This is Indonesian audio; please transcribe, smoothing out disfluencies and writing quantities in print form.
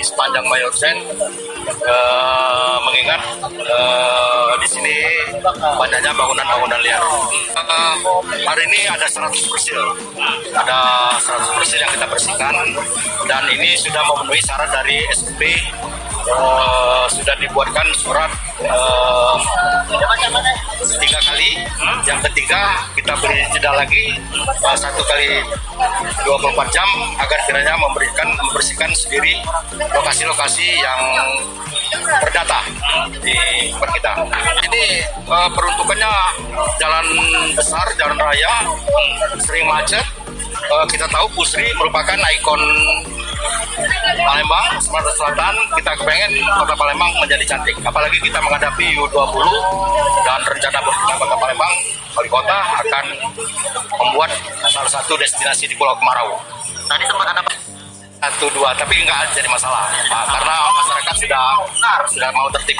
sepanjang Mayor Zen, mengingat di sini banyaknya bangunan-bangunan liar. Hari ini ada 100 persil, yang kita bersihkan, dan ini sudah memenuhi syarat dari SUP. Sudah dibuatkan surat 3 kali. Yang ketiga kita beri jeda lagi 1 kali 24 jam agar kiranya membersihkan sendiri lokasi-lokasi yang terdata di tempat kita. Ini peruntukannya jalan besar, jalan raya, sering macet. Kita tahu Pusri merupakan ikon Palembang, Sumatera Selatan. Kita kepengen kota Palembang menjadi cantik. Apalagi kita menghadapi U20 dan rencana pemerintah kota Palembang, wali kota akan membuat salah satu destinasi di Pulau Kemarau. Tadi sempat ada 1-2, tapi nggak jadi masalah, karena masyarakat sudah mau tertib.